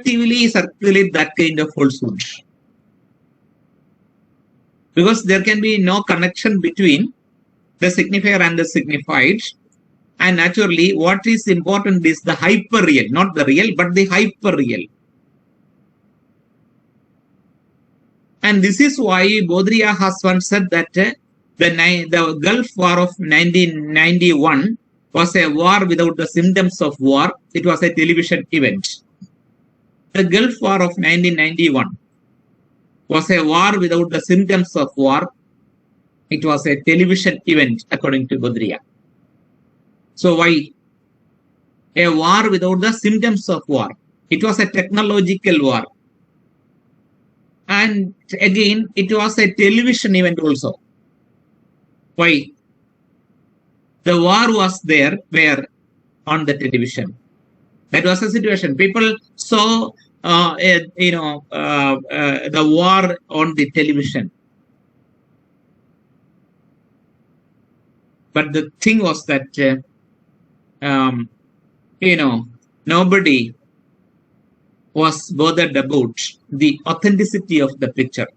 effectively circulate that kind of falsehood. Because there can be no connection between the signifier and the signified. And naturally, what is important is the hyperreal, not the real, but the hyperreal. And this is why Baudrillard has once said that the Gulf War of 1991 was a war without the symptoms of war. It was a television event. The Gulf War of 1991 was a war without the symptoms of war. It was a television event, according to Baudrillard. So why? A war without the symptoms of war. It was a technological war. And again, it was a television event also. Why? The war was there, where? On the television. That was the situation. People saw, the war on the television. But the thing was that, nobody was bothered about the authenticity of the picture.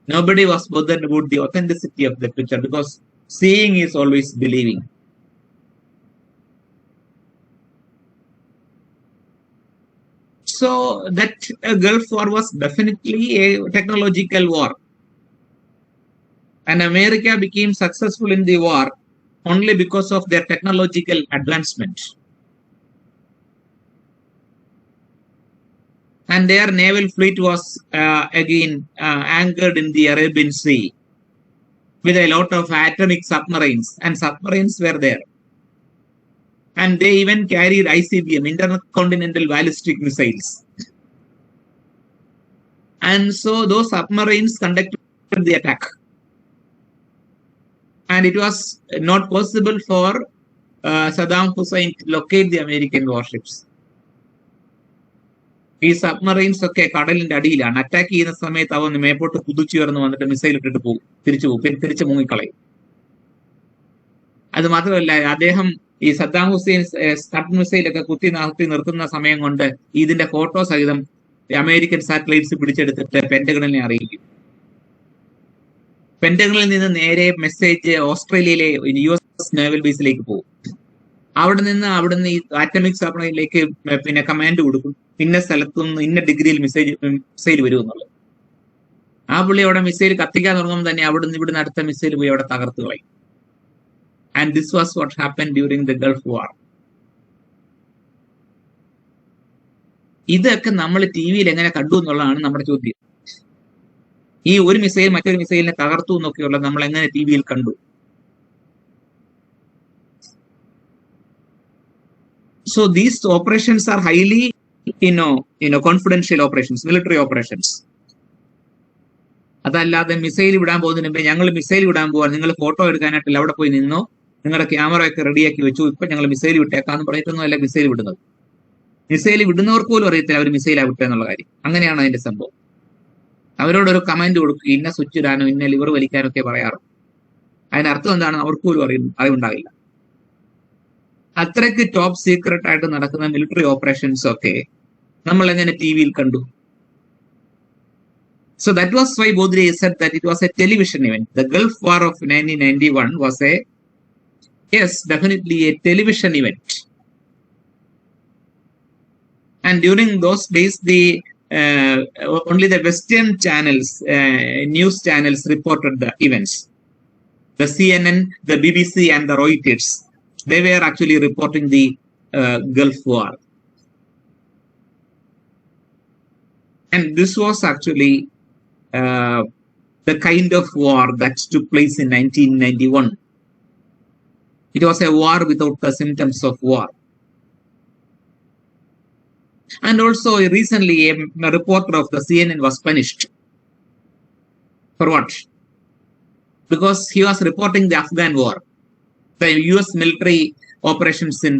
Nobody was bothered about the authenticity of the picture, because seeing is always believing. So that Gulf War was definitely a technological war. And America became successful in the war only because of their technological advancement. And their naval fleet was anchored in the Arabian Sea with a lot of atomic submarines, and submarines were there. And they even carried ICBM, intercontinental ballistic missiles. And so those submarines conducted the attack. And it was not possible for Saddam Hussein to locate the American warships. These submarines ഒക്കെ കടലിന്റെ അടിയിലാണ്. Attack ചെയ്യുന്ന സമയത്ത് അവ മേപ്പോട്ട് കുതിച്ചുയർന്ന് വന്നിട്ട് missile ഇട്ടിട്ട് പോകും, തിരിച്ചു മുങ്ങിക്കളയും. അത് മാത്രമല്ല, അദ്ദേഹം ഈ സദ്ദാം ഹുസൈൻ സ്കഡ് മിസൈലൊക്കെ കുത്തി നിർത്തുന്ന സമയം കൊണ്ട് ഇതിന്റെ ഫോട്ടോ സഹിതം അമേരിക്കൻ സാറ്റലൈറ്റ്സ് പിടിച്ചെടുത്തിട്ട് പെന്റഗണിനെ അറിയിക്കും. പെന്റഗണിൽ നിന്ന് നേരെ മെസ്സേജ് ഓസ്ട്രേലിയയിലെ US നേവൽ ബേസിലേക്ക് പോകും. അവിടുന്ന് ഈ ആറ്റമിക് സപ്ലൈയിലേക്ക് പിന്നെ കമാൻഡ് കൊടുക്കും, ഇന്ന സ്ഥലത്തുനിന്ന് ഇന്ന ഡിഗ്രിയിൽ മിസൈൽ വരും എന്നുള്ളത്. ആ പുള്ളി അവിടെ മിസൈൽ കത്തിക്കാൻ തുടങ്ങുമ്പോൾ തന്നെ ഇവിടുന്ന് അടുത്ത മിസൈൽ പോയി അവിടെ തകർത്ത് കളയും. And this was what happen during the Gulf war. ഇതൊക്കെ നമ്മൾ TV-യിൽ എങ്ങനെ കണ്ടു എന്നുള്ളതാണ് നമ്മുടെ ചോദ്യം. ഈ ഒരു മിസൈൽ മറ്റൊരു മിസൈലിനെ തകർത്തു എന്നൊക്കെയുള്ളത് നമ്മൾ എങ്ങനെ TV-യിൽ കണ്ടു? So these operations are highly, confidential operations, military operations. അതല്ലാതെ മിസൈൽ വിടാൻ പോകുന്നതിന് മുമ്പേ ഞങ്ങൾ മിസൈൽ വിടാൻ പോവാൻ, നിങ്ങൾ ഫോട്ടോ എടുക്കാനായിട്ടില്ല, അവിടെ പോയി നിന്നോ, നിങ്ങളുടെ ക്യാമറ ഒക്കെ റെഡിയാക്കി വെച്ചു, ഇപ്പൊ ഞങ്ങൾ മിസൈൽ വിട്ടേക്കാന്ന് പറഞ്ഞിട്ടൊന്നും അല്ല മിസൈൽ വിടുന്നത്. മിസൈൽ വിടുന്നവർക്ക് പോലും അറിയത്തില്ല അവർ മിസൈലാ വിട്ടേ എന്നുള്ള കാര്യം. അങ്ങനെയാണ് അതിന്റെ സംഭവം. അവരോടൊരു കമാൻഡ് കൊടുക്കുക, ഇന്ന സ്വിച്ച് ഇടാനോ ഇന്ന ലിവർ വലിക്കാനോ ഒക്കെ പറയാറ്. അതിനർത്ഥം എന്താണെന്ന് അവർക്ക് പോലും അറിവുണ്ടാവില്ല. അത്രയ്ക്ക് ടോപ്പ് സീക്രട്ട് ആയിട്ട് നടക്കുന്ന മിലിറ്ററി ഓപ്പറേഷൻസ് ഒക്കെ നമ്മൾ എങ്ങനെ TV-യിൽ കണ്ടു? So that was why Baudrillard said that it was a television event. The Gulf War of 1991 was definitely a television event. And during those days, only the Western channels, news channels reported the events. The CNN, the BBC, and the Reuters, they were actually reporting the Gulf War. And this was actually the kind of war that took place in 1991. It was a war without the symptoms of war. And also recently a reporter of the CNN was punished. For what? Because he was reporting the Afghan war, the US military operations in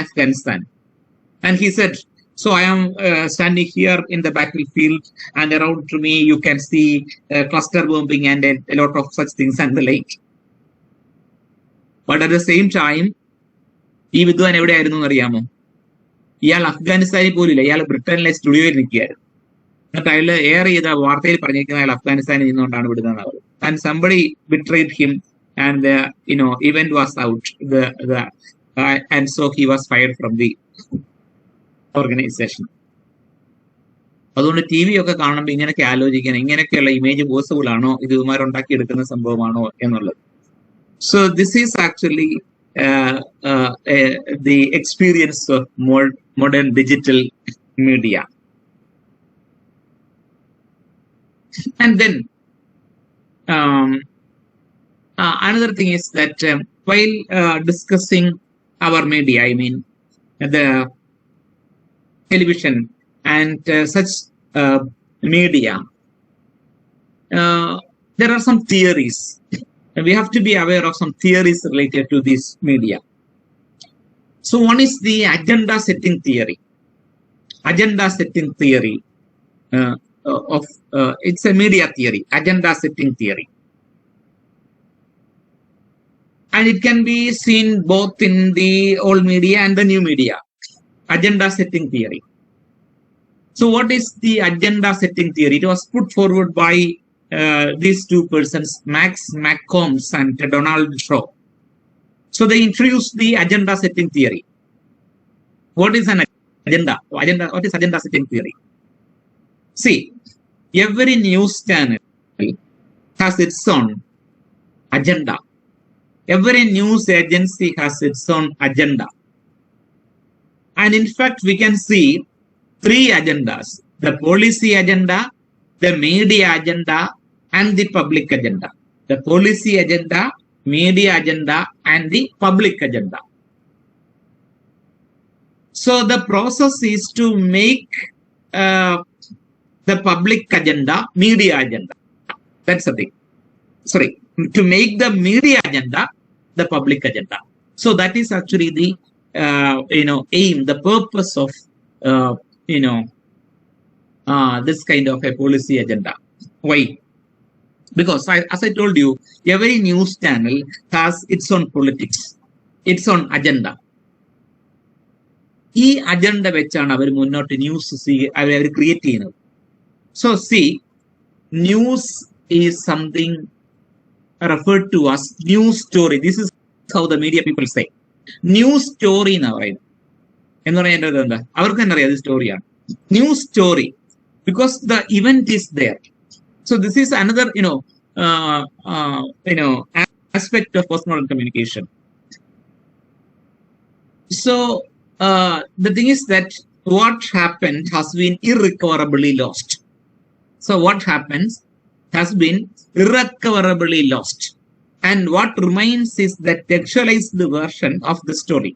Afghanistan. And he said, so I am standing here in the battlefield, and around to me you can see cluster bombing and a lot of such things and the like. But at the same time, ഈ വിദ്വാൻ എവിടെയായിരുന്നു എന്നറിയാമോ? ഇയാൾ അഫ്ഗാനിസ്ഥാനിൽ പോലും ഇല്ല, ഇയാൾ ബ്രിട്ടനിലെ സ്റ്റുഡിയോയിൽ നിൽക്കുകയായിരുന്നു. എന്നിട്ട് അയാൾ എയർ ചെയ്ത വാർത്തയിൽ പറഞ്ഞിരിക്കുന്ന അയാൾ അഫ്ഗാനിസ്ഥാനിൽ നിന്നുകൊണ്ടാണ് വിടുന്നത് അവർ. And somebody betrayed him and event was out, and so he was fired from the organization. അതുകൊണ്ട് ടി വി ഒക്കെ കാണുമ്പോൾ ഇങ്ങനെയൊക്കെ ആലോചിക്കണം, ഇങ്ങനെയൊക്കെയുള്ള ഇമേജ് പോസിബിൾ ആണോ, ഇത് ഇവന്മാരുണ്ടാക്കി എടുക്കുന്ന സംഭവമാണോ എന്നുള്ളത്. So this is actually the experience of modern digital media. And then another thing is that while discussing our media, I mean the television and such media, there are some theories. We have to be aware of some theories related to this media. So one is the agenda setting theory. Agenda setting theory it's a media theory, agenda setting theory. And it can be seen both in the old media and the new media. Agenda setting theory. So what is the agenda setting theory? It was put forward by these two persons, Max McCombs and Donald Shaw. So they introduced the agenda setting theory. What is an agenda? What is agenda setting theory? See, every news channel has its own agenda. Every news agency has its own agenda. And in fact, we can see three agendas: the policy agenda, the media agenda, and the public agenda. The policy agenda, media agenda, and the public agenda. So the process is to make the public agenda media agenda. That's the thing. Sorry, to make the media agenda the public agenda. So that is actually the aim, the purpose of this kind of a policy agenda. Why? Because as I told you, every news channel has its own politics, its own agenda. ഈ agenda വെച്ചാണ് അവർ മുന്നോട്ട് news അവർ create ചെയ്യുന്നത്. So C, news is something referred to as news story. This is how the media people say. News story എന്നാ പറയുന്നത്. എന്ന് പറയുന്നത് എന്താ? അവർക്ക് തന്നെ അറിയാം അത് സ്റ്റോറിയാണ്. News story, because the event is there. So this is another aspect of postmodern communication. So the thing is that what happened has been irrecoverably lost. So what happens has been irrecoverably lost, and what remains is the textualized version of the story,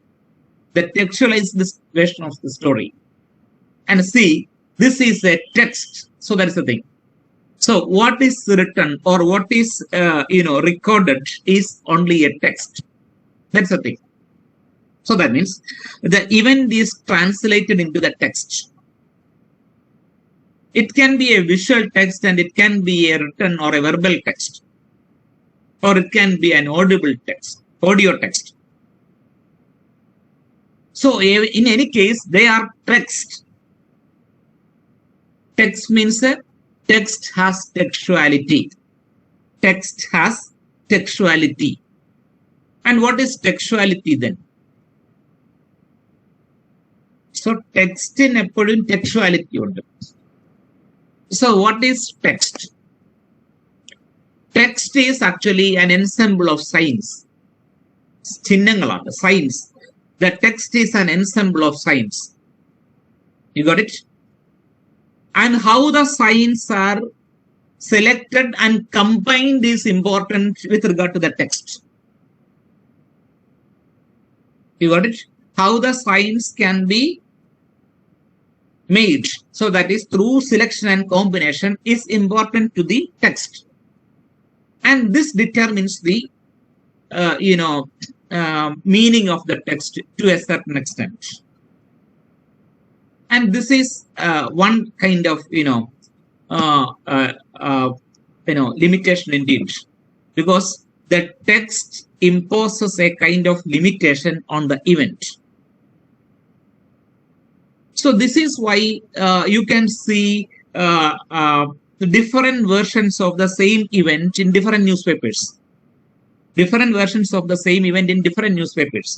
the textualized version of the story. And see, this is a text. So that is the thing. So what is written or what is recorded is only a text. That's the thing. So that means the event is translated into the text. It can be a visual text, and it can be a written or a verbal text, or it can be an audible text, audio text. So in any case, they are text. Text means text has textuality. Text has textuality. And what is textuality then? So text in eppozhum textuality undu. So what is text? Text is actually an ensemble of signs. ചിഹ്നങ്ങളാണ്, signs. The text is an ensemble of signs. You got it? And how the signs are selected and combined is important with regard to the text. You got it? How the signs can be made, so that is through selection and combination, is important to the text, and this determines the meaning of the text to a certain extent. And this is one kind of limitation indeed, because the text imposes a kind of limitation on the event. So this is why you can see the different versions of the same event in different newspapers. Different versions of the same event in different newspapers.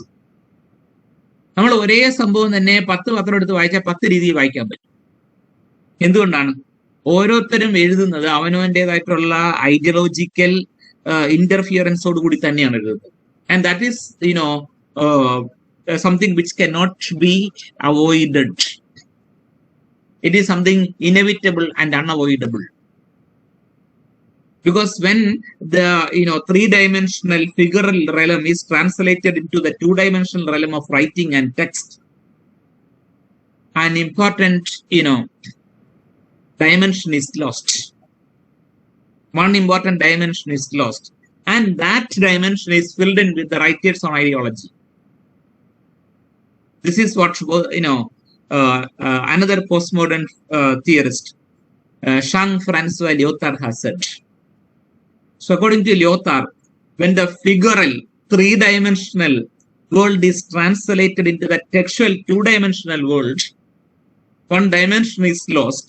നമ്മൾ ഒരേ സംഭവം തന്നെ 10 പത്രം എടുത്ത് വായിച്ചാൽ 10 രീതിയിൽ വായിക്കാൻ പറ്റും. എന്തുകൊണ്ടാണ്? ഓരോരുത്തരും എഴുതുന്നത് അവനവൻ്റെതായിട്ടുള്ള ഐഡിയോളജിക്കൽ ഇന്റർഫിയറൻസോട് കൂടി തന്നെയാണ് എഴുതുന്നത്. And that is something which cannot be avoided. It is something inevitable and unavoidable. Because when the three-dimensional figural realm is translated into the two-dimensional realm of writing and text, an important dimension is lost. One important dimension is lost, and that dimension is filled in with the writers on ideology. This is what another postmodern theorist, Jean-Francois Lyotard, has said. So according to Lyotard, when the figural three-dimensional world is translated into the textual two-dimensional world, one dimension is lost,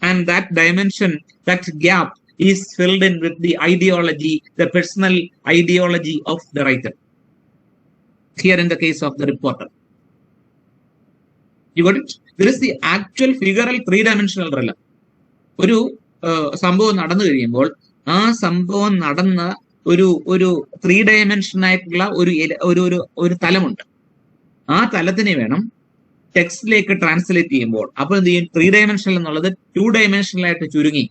and that dimension, that gap, is filled in with the ideology, the personal ideology of the writer. Here in the case of the reporter. You got it? There is the actual figural three-dimensional realm. ഒരു സംഭവം നടന്നു കഴിയുമ്പോൾ ആ സംഭവം നടന്ന ഒരു 3 ആയിട്ടുള്ള ഒരു തലമുണ്ട്. ആ തലത്തിനെ വേണം ടെക്സ്റ്റിലേക്ക് ട്രാൻസ്ലേറ്റ് ചെയ്യുമ്പോൾ. അപ്പോൾ എന്ത് ചെയ്യും? 3 എന്നുള്ളത് 2 ആയിട്ട് ചുരുങ്ങി.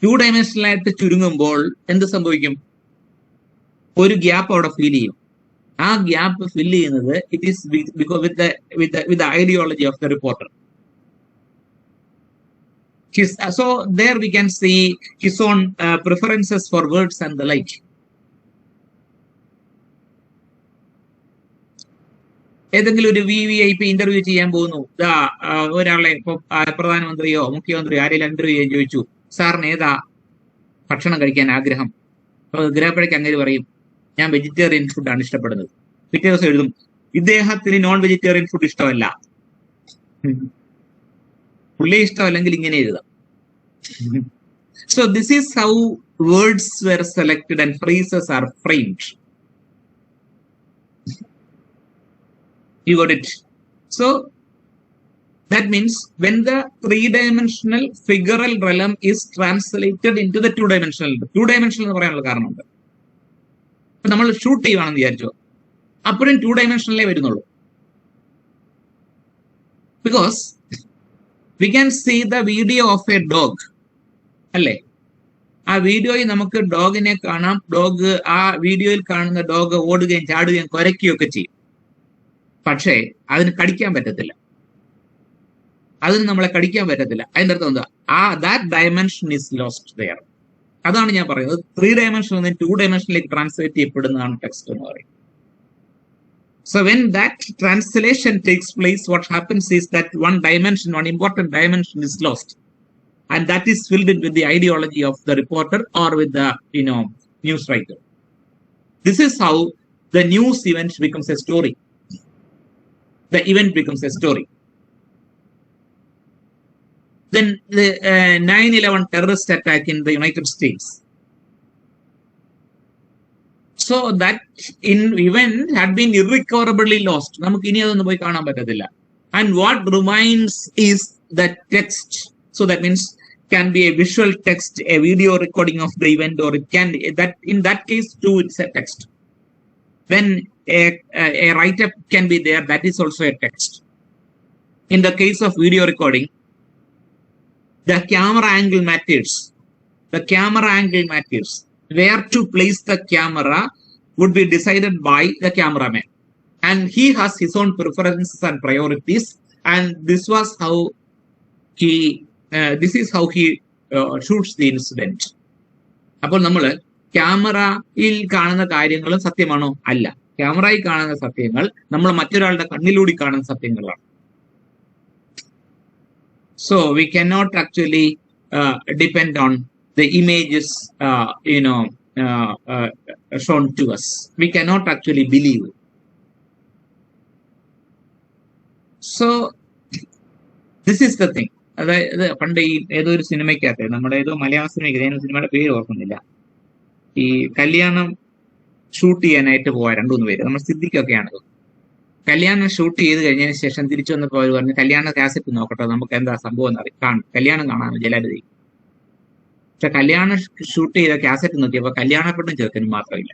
2 ആയിട്ട് ചുരുങ്ങുമ്പോൾ എന്ത് സംഭവിക്കും? ഒരു ഗ്യാപ്പ് അവിടെ ഫീൽ ചെയ്യും. ആ ഗ്യാപ്പ് ഫില്ല് ചെയ്യുന്നത് it is because with the ideology of the reporter. So there we can see his own preferences for words and the like. ഏതെങ്കിലും ഒരു VVIP ഇന്റർവ്യൂ ചെയ്യാൻ പോകുന്നു. ഒരാളെ ഇപ്പൊ പ്രധാനമന്ത്രിയോ മുഖ്യമന്ത്രിയോ ആരെങ്കിലും ഇന്റർവ്യൂ ചെയ്യാൻ ചോദിച്ചു, സാറിന് ഏതാ ഭക്ഷണം കഴിക്കാൻ ആഗ്രഹം? ഗൃഹപ്പഴയ്ക്ക് അങ്ങനെ പറയും, ഞാൻ വെജിറ്റേറിയൻ ഫുഡാണ് ഇഷ്ടപ്പെടുന്നത്. പിറ്റേ ദിവസം എഴുതും, ഇദ്ദേഹത്തിന് നോൺ വെജിറ്റേറിയൻ ഫുഡ് ഇഷ്ടമല്ല. പുള്ളി ഇഷ്ടമല്ലെങ്കിൽ ഇങ്ങനെ എഴുതാം. So this is how words were selected and phrases are framed. You got it? So that means when the three-dimensional figural realm is translated into the two-dimensional എന്ന് പറയാനുള്ള കാരണമുണ്ട്. ഇപ്പൊ നമ്മൾ ഷൂട്ട് ചെയ്യുവാണെന്ന് വിചാരിച്ചോ, അപ്പോഴും 2 വരുന്നുള്ളൂ. Because we can see the video of a dog, അല്ലേ? ആ വീഡിയോയിൽ നമുക്ക് ഡോഗിനെ കാണാം. ഡോഗ്, ആ വീഡിയോയിൽ കാണുന്ന ഡോഗ് ഓടുകയും ചാടുകയും കുരയ്ക്കുകയും ഒക്കെ ചെയ്യും. പക്ഷേ അതിന് കടിക്കാൻ പറ്റത്തില്ല. അതിന് നമ്മളെ കടിക്കാൻ പറ്റത്തില്ല. അതിന്റെ അർത്ഥം എന്താ? That dimension is lost there. അതാണ് ഞാൻ പറയുന്നത്. 3 നിന്ന് 2 ട്രാൻസ്ലേറ്റ് ചെയ്യപ്പെടുന്നതാണ് ടെക്സ്റ്റ് എന്ന് പറയുന്നത്. So when that translation takes place, what happens is that one important dimension is lost, and that is filled in with the ideology of the reporter or with the news writer. This is how the news event becomes a story. The event becomes a story. Then the 9/11 terrorist attack in the United States. So that event had been irrecoverably lost. നമുക്ക് ഇനി അതൊന്നും പോയി കാണാൻ പറ്റത്തില്ല. And what remains is the text. So that means can be a visual text, a video recording of the event, or it can that in that case too it's a text. When a write-up can be there, that is also a text. In the case of video recording, the camera angle matters. The camera angle matters. Where to place the camera would be decided by the cameraman, and he has his own preferences and priorities, and this is how he shoots the incident. അപ്പോൾ നമ്മൾ ക്യാമറയിൽ കാണുന്ന കാര്യങ്ങളും സത്യമാണോ? അല്ല. ക്യാമറയിൽ കാണുന്ന സത്യങ്ങൾ നമ്മൾ മറ്റൊരാളുടെ കണ്ണിലൂടെ കാണുന്ന സത്യങ്ങളാണ്. So we cannot actually depend on the images shown to us. We cannot actually believe. So this is the thing. അതായത് പണ്ട് ഈ ഏതോ ഒരു സിനിമയ്ക്കകത്ത്, നമ്മുടെ ഏതോ മലയാള സിനിമയ്ക്ക്, ഞാൻ സിനിമയുടെ പേര് ഓർക്കുന്നില്ല, ഈ കല്യാണം ഷൂട്ട് ചെയ്യാനായിട്ട് പോവാ 2-3 പേര്, നമ്മൾ സിദ്ദിഖൊക്കെയാണ്. കല്യാണം ഷൂട്ട് ചെയ്ത് കഴിഞ്ഞതിന് ശേഷം തിരിച്ചു വന്നപ്പോൾ അവർ പറഞ്ഞു, കല്യാണ കാസറ്റ് നോക്കട്ടെ, നമുക്ക് എന്താ സംഭവം കല്യാണം കാണാൻ ജലരുതി. പക്ഷെ കല്യാണം ഷൂട്ട് ചെയ്ത കാസറ്റ് നോക്കിയപ്പോൾ കല്യാണ പെണ്ണും ചെറുക്കനും മാത്രമില്ല.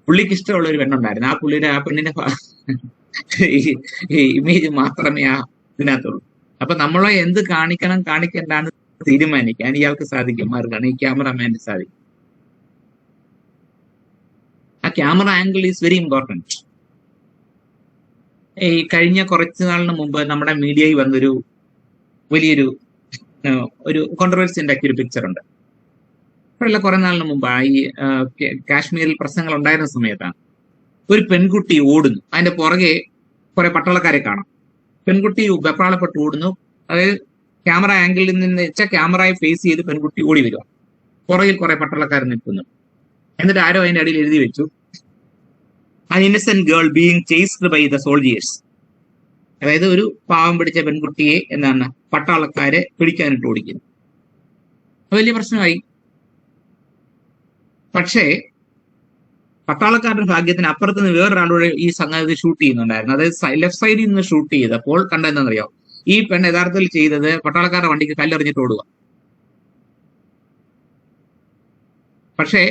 പുള്ളിക്ക് ഇഷ്ടമുള്ള ഒരു പെണ്ണുണ്ടായിരുന്നു. ആ പെണ്ണിന്റെ ഇമേജ് മാത്രമേ ആ ഇതിനകത്തുള്ളൂ. അപ്പൊ നമ്മളെ എന്ത് കാണിക്കണ്ടാന്ന് തീരുമാനിക്കാൻ ഇയാൾക്ക് സാധിക്കും, ആർക്കാണ്? ഈ ക്യാമറമാന് സാധിക്കും. ആ camera angle is very important. ഈ കഴിഞ്ഞ കുറച്ചു നാളിന് മുമ്പ് നമ്മുടെ മീഡിയയിൽ വന്നൊരു വലിയൊരു ഒരു കോൺട്രവേഴ്സി ഉണ്ടാക്കിയ ഒരു പിക്ചർ ഉണ്ട്. അപ്പോഴല്ല കുറെ നാളിന് മുമ്പ് ഈ കാശ്മീരിൽ പ്രശ്നങ്ങൾ ഉണ്ടായിരുന്ന സമയത്താണ് ഒരു പെൺകുട്ടി ഓടുന്നു, അതിന്റെ പുറകെ കുറെ പട്ടാളക്കാരെ കാണാം. പെൺകുട്ടി വെപ്രാളപ്പെട്ട് ഓടുന്നു. അതായത് ക്യാമറ ആംഗിളിൽ നിന്ന് വെച്ചാൽ ക്യാമറയെ ഫേസ് ചെയ്ത് പെൺകുട്ടി ഓടി വരിക, പുറകിൽ കുറെ പട്ടാളക്കാർ നിൽക്കുന്നു. എന്നിട്ട് ആരോ അതിന്റെ അടിയിൽ എഴുതി വെച്ചു, an innocent girl being chased by the soldiers. അതായത് ഒരു പാവം പിടിച്ച പെൺകുട്ടിയെ എന്താണ് പട്ടാളക്കാരെ പിടിക്കാനിട്ട് ഓടിക്കുന്നു. വലിയ പ്രശ്നമായി. പക്ഷേ പട്ടാളക്കാരുടെ ഭാഗ്യത്തിന് അപ്പുറത്ത് നിന്ന് വേറൊരാളോട് ഈ സംഗതി ഷൂട്ട് ചെയ്യുന്നുണ്ടായിരുന്നു. അതായത് ലെഫ്റ്റ് സൈഡിൽ നിന്ന് ഷൂട്ട് ചെയ്തപ്പോൾ കണ്ടെന്താണെന്നറിയോ, ഈ പെണ്ണ് യഥാർത്ഥത്തിൽ ചെയ്തത് പട്ടാളക്കാരുടെ വണ്ടിക്ക് കല്ലെറിഞ്ഞിട്ട് ഓടുക. പക്ഷേ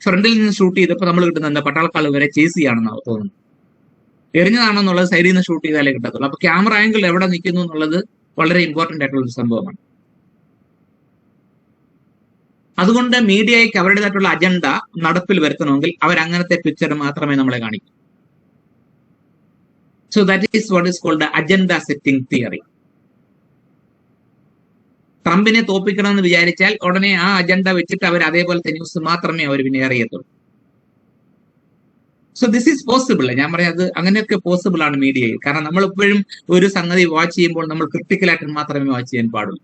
ഫ്രണ്ടിൽ നിന്ന് ഷൂട്ട് ചെയ്തപ്പോൾ നമ്മൾ കിട്ടുന്ന എന്താ, പട്ടാളക്കാർ വരെ ചേസ് ചെയ്യാണെന്നാണ് തോന്നുന്നു. എറിഞ്ഞതാണെന്നുള്ളത് സൈഡിൽ നിന്ന് ഷൂട്ട് ചെയ്താലേ കിട്ടത്തുള്ളൂ. അപ്പൊ ക്യാമറ ആംഗിൾ എവിടെ നിൽക്കുന്നു എന്നുള്ളത് വളരെ ഇമ്പോർട്ടന്റ് ആയിട്ടുള്ള ഒരു സംഭവമാണ്. അതുകൊണ്ട് മീഡിയയ്ക്ക് അവരുടേതായിട്ടുള്ള അജണ്ട നടപ്പിൽ വരുത്തണമെങ്കിൽ അവരങ്ങനത്തെ പിക്ചർ മാത്രമേ നമ്മളെ കാണിക്കൂ. So that is what is called agenda setting theory. ട്രംപിനെ തോപ്പിക്കണമെന്ന് വിചാരിച്ചാൽ ഉടനെ ആ അജണ്ട വെച്ചിട്ട് അവർ അതേപോലത്തെ ന്യൂസ് മാത്രമേ അവർ പിന്നെ അറിയത്തുള്ളൂ. So this is possible. ഞാൻ പറയാം, അത് അങ്ങനെയൊക്കെ പോസിബിൾ ആണ് മീഡിയയിൽ. കാരണം നമ്മൾ എപ്പോഴും ഒരു സംഗതി വാച്ച് ചെയ്യുമ്പോൾ നമ്മൾ ക്രിട്ടിക്കലായിട്ട് മാത്രമേ വാച്ച് ചെയ്യാൻ പാടുള്ളൂ.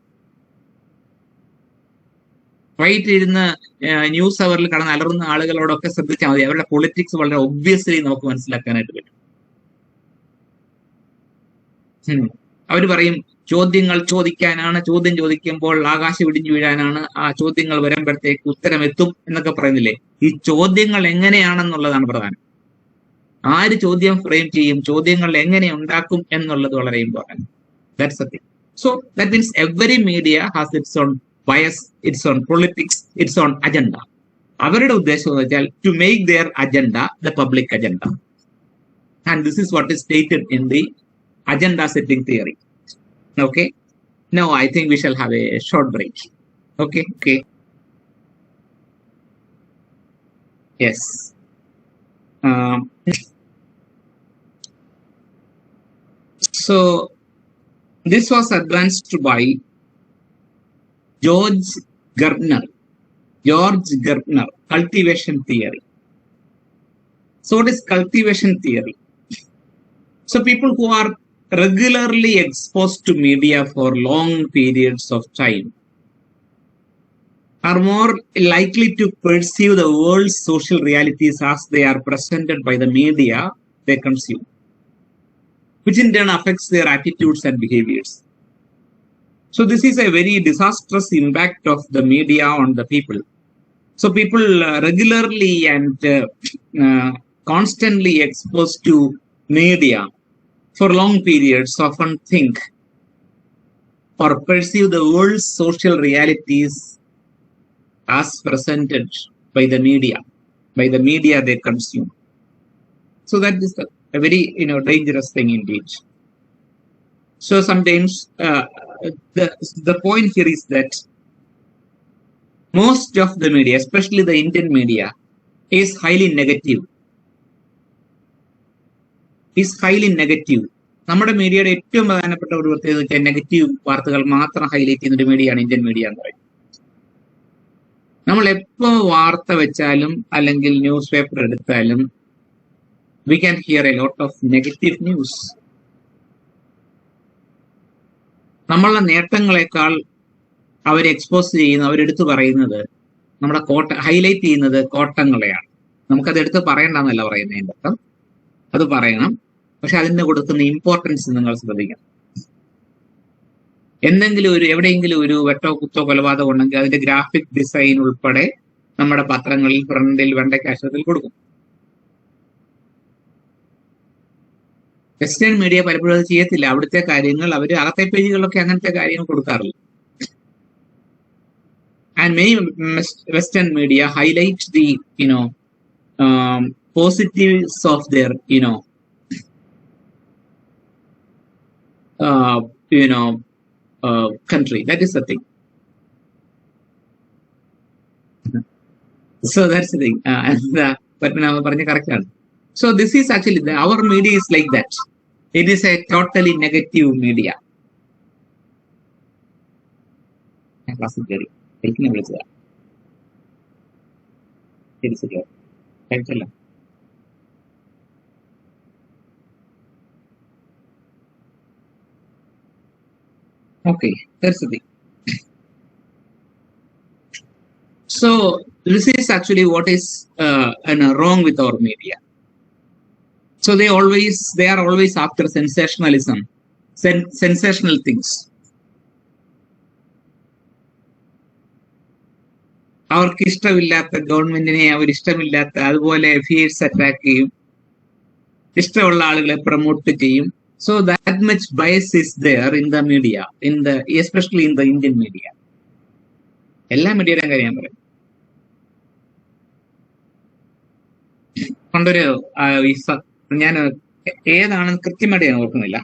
വൈകിട്ട് ഇരുന്ന് ന്യൂസ് അവറിൽ കടന്ന് അലറുന്ന ആളുകളോടൊക്കെ ശ്രദ്ധിച്ചാൽ മതി, അവരുടെ പൊളിറ്റിക്സ് വളരെ ഒബ്വിയസ്ലി നമുക്ക് മനസ്സിലാക്കാനായിട്ട് പറ്റും. അവർ പറയും ചോദ്യങ്ങൾ ചോദിക്കാനാണ്, ചോദ്യം ചോദിക്കുമ്പോൾ ആകാശം ഇടിഞ്ഞു വീഴാനാണ്, ആ ചോദ്യങ്ങൾ വരുമ്പോഴത്തേക്ക് ഉത്തരം എത്തും എന്നൊക്കെ പറയുന്നില്ലേ. ഈ ചോദ്യങ്ങൾ എങ്ങനെയാണെന്നുള്ളതാണ് പ്രധാനം. ആര് ചോദ്യം ഫ്രെയിം ചെയ്യും, ചോദ്യങ്ങൾ എങ്ങനെ ഉണ്ടാക്കും എന്നുള്ളത് വളരെ important. That's the thing. So that means every media has its own bias, its own politics, its own agenda. അവരുടെ ഉദ്ദേശം എന്ന് വെച്ചാൽ to make their agenda the public agenda. And this is what is stated in the agenda setting theory. Okay, now I think we shall have a short break. Okay. Yes. So this was advanced by George Gardner, cultivation theory. So what is cultivation theory? So people who are regularly exposed to media for long periods of time are more likely to perceive the world's social realities as they are presented by the media they consume, which in turn affects their attitudes and behaviors. So this is a very disastrous impact of the media on the people. So people regularly and constantly exposed to media for long periods often think or perceive the world's social realities as presented by the media they consume. So that is a very dangerous thing indeed. So sometimes the point here is that most of the media, especially the Indian media, is highly negative. നമ്മുടെ മീഡിയയുടെ ഏറ്റവും പ്രധാനപ്പെട്ട ഒരു പ്രത്യേകത വെച്ചാൽ negative വാർത്തകൾ മാത്രം highlight ചെയ്യുന്ന ഒരു മീഡിയയാണ് ഇന്ത്യൻ മീഡിയ എന്ന് പറയുന്നത്. നമ്മൾ എപ്പോൾ വാർത്ത വെച്ചാലും അല്ലെങ്കിൽ ന്യൂസ് പേപ്പർ എടുത്താലും we can hear a lot of negative news. നമ്മളുടെ നേട്ടങ്ങളെക്കാൾ അവർ എക്സ്പോസ് ചെയ്യുന്ന, അവരെടുത്ത് പറയുന്നത്, നമ്മുടെ ഹൈലൈറ്റ് ചെയ്യുന്നത് കോട്ടങ്ങളെയാണ്. നമുക്കത് എടുത്ത് പറയണ്ടെന്നല്ല പറയുന്നതിൻ്റെ അർത്ഥം, അത് പറയണം. പക്ഷെ അതിന് കൊടുക്കുന്ന ഇമ്പോർട്ടൻസ് നിങ്ങൾ ശ്രദ്ധിക്കണം. എന്തെങ്കിലും എവിടെയെങ്കിലും ഒരു വെട്ടോ കുത്തോ കൊലപാതകം ഉണ്ടെങ്കിൽ അതിന്റെ ഗ്രാഫിക് ഡിസൈൻ ഉൾപ്പെടെ നമ്മുടെ പത്രങ്ങളിൽ ഫ്രണ്ടിൽ വെണ്ടയ്ക്കാശത്തിൽ കൊടുക്കും. വെസ്റ്റേൺ മീഡിയ പലപ്പോഴും അത് ചെയ്യത്തില്ല. അവിടുത്തെ കാര്യങ്ങൾ അവർ അകത്തെ പേജുകളിലൊക്കെ അങ്ങനത്തെ കാര്യങ്ങൾ കൊടുക്കാറില്ല. And many Western media highlight the positives of their country. That is the thing. So that's the thing. But correct. So this is actually our media is like that. It is a totally negative media. ഹെൽപ്പിനെ വിളിച്ചതാ. ശരി ശരി കഴിച്ചല്ലോ. Okay, that's the thing. So this is actually what is wrong with our media. So they are always after sensationalism, sensational things. അവർക്ക് ഇഷ്ടമില്ലാത്ത ഗവൺമെന്റിനെ അവരിഷ്ടമില്ലാത്ത അതുപോലെ fears attack ചെയ്യും, ഇഷ്ടമുള്ള ആളുകളെ പ്രൊമോട്ട് ചെയ്യും. So that much bias is there in the media, especially in the Indian media. എല്ലാ മീഡിയയുടെയും കാര്യം ഞാൻ പറയും. പണ്ടൊരു ഞാൻ ഏതാണ് കൃത്യമായിട്ട് ഞാൻ ഓർക്കുന്നില്ല,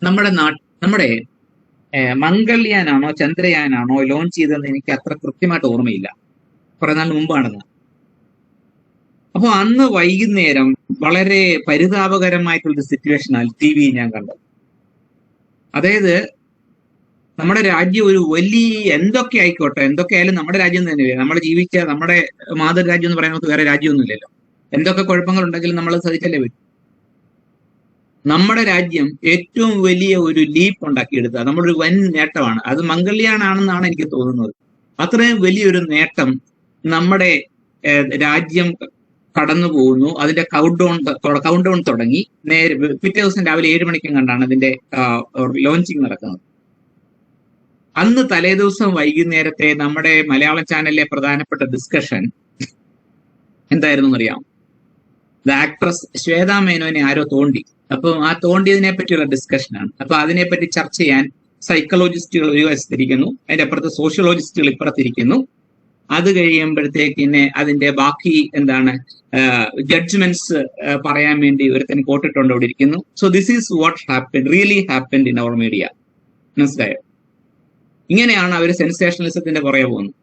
നമ്മുടെ മംഗൾയാനാണോ ചന്ദ്രയാനാണോ ലോഞ്ച് ചെയ്തതെന്ന് എനിക്ക് അത്ര കൃത്യമായിട്ട് ഓർമ്മയില്ല, കുറെ നാൾ മുമ്പാണെന്ന്. അപ്പൊ അന്ന് വൈകുന്നേരം വളരെ പരിതാപകരമായിട്ടുള്ള സിറ്റുവേഷനാണ് ടി വി ഞാൻ കണ്ടത്. അതായത് നമ്മുടെ രാജ്യം ഒരു വലിയ എന്തൊക്കെ ആയിക്കോട്ടെ, എന്തൊക്കെ ആയാലും നമ്മുടെ രാജ്യം തന്നെയല്ലേ, നമ്മൾ ജീവിച്ച നമ്മുടെ മാതൃരാജ്യം എന്ന് പറയുന്നത് വേറെ രാജ്യമൊന്നുമില്ലല്ലോ. എന്തൊക്കെ കുഴപ്പങ്ങളുണ്ടെങ്കിലും നമ്മൾ സഹിച്ചല്ലേ പറ്റും. നമ്മുടെ രാജ്യം ഏറ്റവും വലിയ ഒരു ലീപ്പ് ഉണ്ടാക്കിയെടുത്ത നമ്മുടെ ഒരു വൻ നേട്ടമാണ്. അത് മംഗൾയാനാണെന്നാണ് എനിക്ക് തോന്നുന്നത്. അത്രയും വലിയൊരു നേട്ടം നമ്മുടെ രാജ്യം കടന്നു പോകുന്നു. അതിന്റെ കൗണ്ട് ഡൗൺ തുടങ്ങി. നേരെ പിറ്റേ ദിവസം രാവിലെ 7 മണിക്കും കണ്ടാണ് അതിന്റെ ലോഞ്ചിങ് നടക്കുന്നത്. അന്ന് തലേദിവസം വൈകുന്നേരത്തെ നമ്മുടെ മലയാളം ചാനലിലെ പ്രധാനപ്പെട്ട ഡിസ്കഷൻ എന്തായിരുന്നു അറിയാം? ദ ആക്ട്രസ് ശ്വേതാ മേനോനെ ആരോ തോണ്ടി. അപ്പൊ ആ തോണ്ടിയതിനെ പറ്റിയുള്ള ഡിസ്കഷനാണ്. അപ്പൊ അതിനെപ്പറ്റി ചർച്ച ചെയ്യാൻ സൈക്കോളജിസ്റ്റുകൾ ഒരു വശത്തിരിക്കുന്നു, അതിന്റെ അപ്പുറത്ത് സോഷ്യോളജിസ്റ്റുകൾ ഇപ്പുറത്തിരിക്കുന്നു. അത് കഴിയുമ്പോഴത്തേക്കിന്നെ അതിന്റെ ബാക്കി ജഡ്ജ്മെന്റ്സ് പറയാൻ വേണ്ടി ഒരുത്തൻ കോട്ടിട്ടുണ്ട് അവിടെ ഇരിക്കുന്നു. So this is what really happened in our media. മനസ്സിലായോ? ഇങ്ങനെയാണ് അവർ സെൻസേഷണലിസത്തിന്റെ പുറകെ പോകുന്നത്.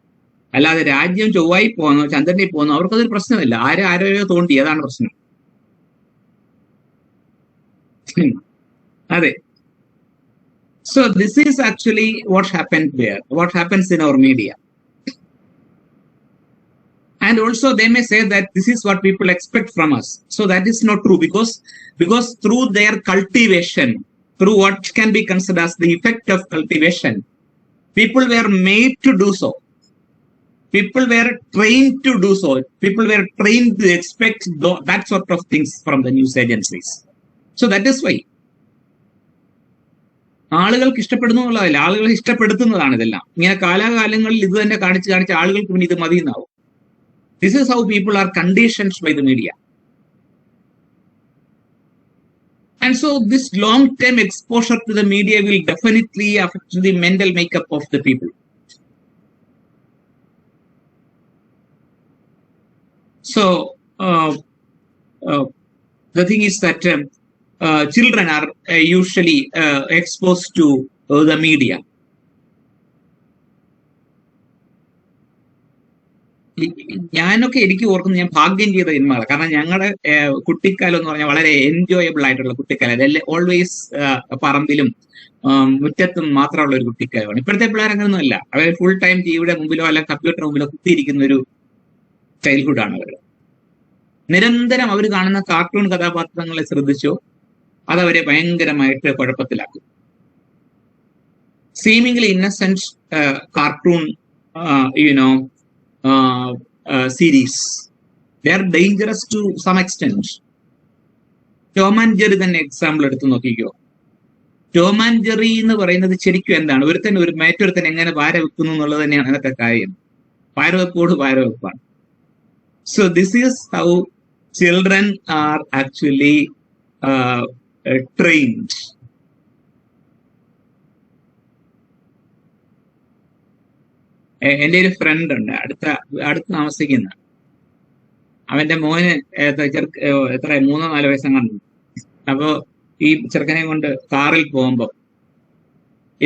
അല്ലാതെ രാജ്യം ചൊവ്വായി പോകുന്നു, ചന്ദ്രനിൽ പോകുന്നു, അവർക്കതൊരു പ്രശ്നമില്ല. ആരോയോ തോണ്ടി, അതാണ് പ്രശ്നം. അതെ. So this is actually what happened there, what happens in our media. And also they may say that this is what people expect from us. So that is not true, because through their cultivation, through what can be considered as the effect of cultivation, people were made to do so. People were trained to do so. People were trained to expect that sort of things from the news agencies. So that is why ആളുകൾക്ക് ഇഷ്ടപ്പെടുന്നു എന്നുള്ളതല്ല, ആളുകൾ ഇഷ്ടപ്പെടുത്തുന്നതാണ് ഇതെല്ലാം. ഇങ്ങനെ കാലാകാലങ്ങളിൽ ഇത് തന്നെ കാണിച്ച് ആളുകൾക്ക് പിന്നെ ഇത് മതിയെന്നാവും. This is how people are conditioned by the media. And so this long-term exposure to the media will definitely affect the mental makeup of the people. So the thing is that children are usually exposed to the media. ഞാനൊക്കെ എനിക്ക് ഓർക്കുന്നത്, ഞാൻ ഭാഗ്യം ചെയ്ത ജന്മമാണ്. കാരണം ഞങ്ങളുടെ കുട്ടിക്കാലം എന്ന് പറഞ്ഞാൽ വളരെ എൻജോയബിൾ ആയിട്ടുള്ള കുട്ടിക്കാലം. അതെല്ലാം ഓൾവേസ് പറമ്പിലും മുറ്റത്തും മാത്രമുള്ള ഒരു കുട്ടിക്കാലമാണ്. ഇപ്പോഴത്തെ പിള്ളേരങ്ങനൊന്നും അല്ല. അവർ ഫുൾ ടൈം ടിവിയുടെ മുമ്പിലോ അല്ല കമ്പ്യൂട്ടർ മുമ്പിലോ കുത്തിയിരിക്കുന്ന ഒരു ചൈൽഡ്ഹുഡാണ് അവർ. നിരന്തരം അവർ കാണുന്ന കാർട്ടൂൺ കഥാപാത്രങ്ങളെ ശ്രദ്ധിച്ചോ, അതവരെ ഭയങ്കരമായിട്ട് കുഴപ്പത്തിലാക്കും. Seemingly innocent cartoon series, they are dangerous to some extent. Tom and Jerry തന്നെ എക്സാമ്പിൾ എടുത്ത് നോക്കിക്കോ. ടോം ആൻഡ് ജെറി എന്ന് പറയുന്നത് ശരിക്കും എന്താണ്? ഒരു മറ്റൊരുത്തൻ എങ്ങനെ പാര വെക്കുന്നു എന്നുള്ളത് തന്നെയാണ് അതൊക്കെ കാര്യം. പാരവെപ്പോട് പാരവെപ്പാണ്. So this is how children are actually trained. എൻ്റെ ഒരു ഫ്രണ്ട് ഉണ്ട്, അടുത്ത് താമസിക്കുന്ന. അവന്റെ മോന് എത്ര 3-4 വയസ്സെങ്ങാണ്ട്. അപ്പോ ഈ ചെറുക്കനെ കൊണ്ട് കാറിൽ പോകുമ്പോ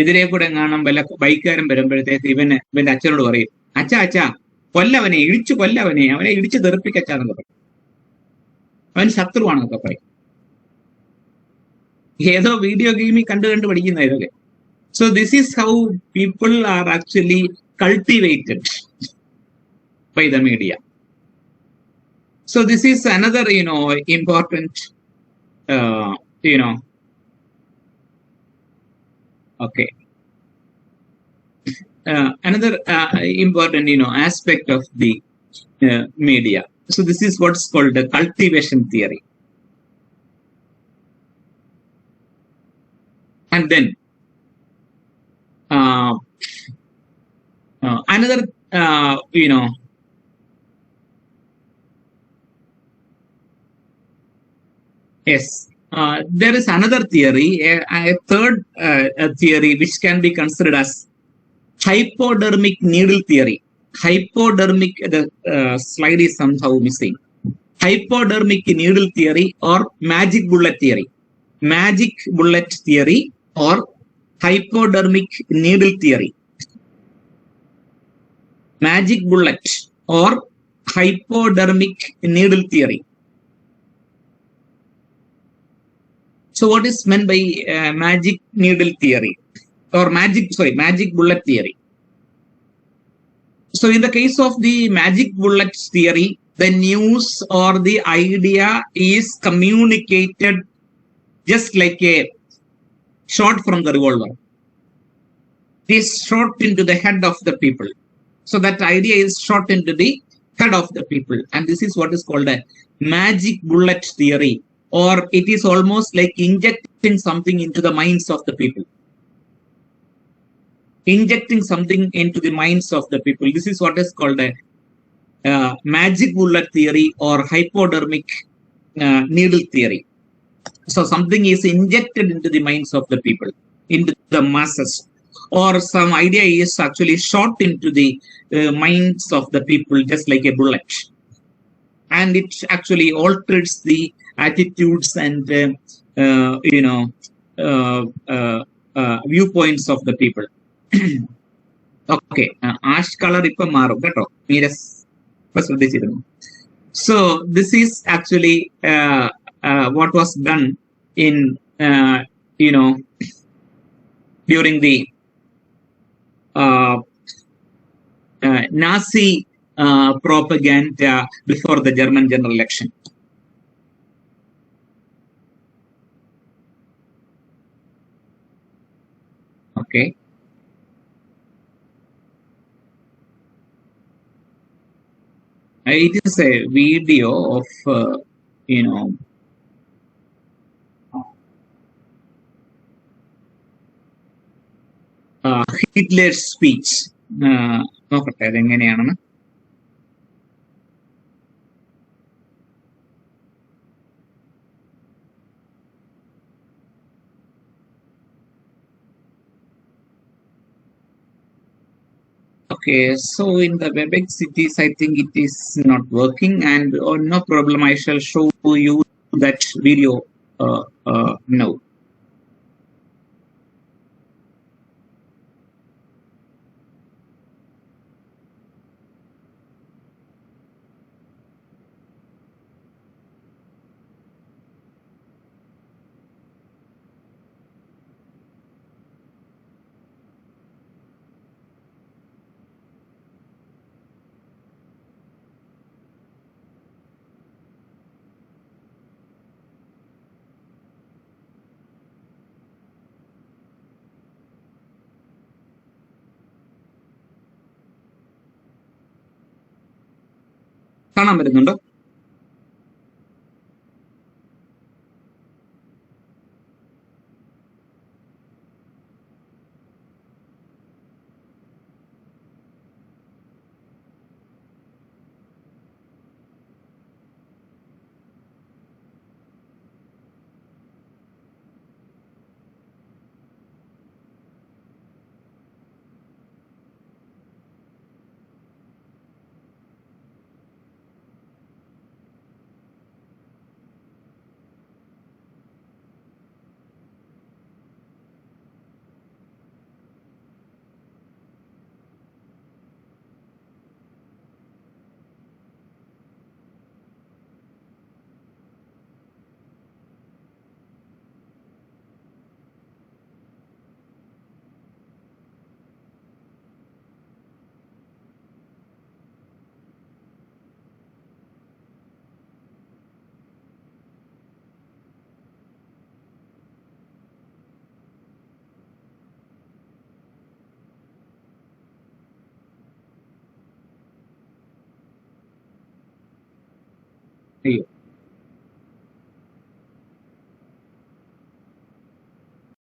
എതിരെ കൂടെ കാണാൻ വല്ല ബൈക്കുകാരൻ വരുമ്പോഴത്തേക്ക് ഇവന്റെ അച്ഛനോട് പറയും, അച്ഛാ കൊല്ലവനെ, അവനെ ഇടിച്ചു തെറിപ്പിക്കച്ചാന്നൊക്കെ പറയും. അവൻ ശത്രുവാണെന്നൊക്കെ പറയും. ഏതോ വീഡിയോ ഗെയിമിൽ കണ്ടു പഠിക്കുന്ന ഇതൊക്കെ. So this is how people are actually cultivated by the media. So this is another, important, okay. Another important, aspect of the media. So this is what's called the cultivation theory. And then another, yes, there is another theory, a third theory which can be considered as hypodermic needle theory. Hypodermic, the slide is somehow missing. Hypodermic needle theory or magic bullet theory. Magic bullet theory or hypodermic needle theory. Magic bullet or hypodermic needle theory. So what is meant by magic needle theory or magic bullet theory? So in the case of the magic bullet theory, the news or the idea is communicated just like a shot from the revolver. It is shot into the head of the people. So that idea is shot into the head of the people. And this is what is called a magic bullet theory. Or it is almost like injecting something into the minds of the people. Injecting something into the minds of the people. This is what is called a magic bullet theory or hypodermic needle theory. So something is injected into the minds of the people, into the masses. Or some idea is actually shot into the minds of the people just like a bullet. And it actually alters the attitudes and, viewpoints of the people. Okay, ash color ipa marum keto. So this is actually what was done in, during the Nazi propaganda before the German general election. Okay. It is a video of, Hitler's speech. നോക്കട്ടെ അതെങ്ങനെയാണെന്ന്. Okay, so in the WebEx cities, I think it is not working, and no problem, I shall show you that video now. കാണാൻ പറ്റുന്നുണ്ടോ? അയ്യോ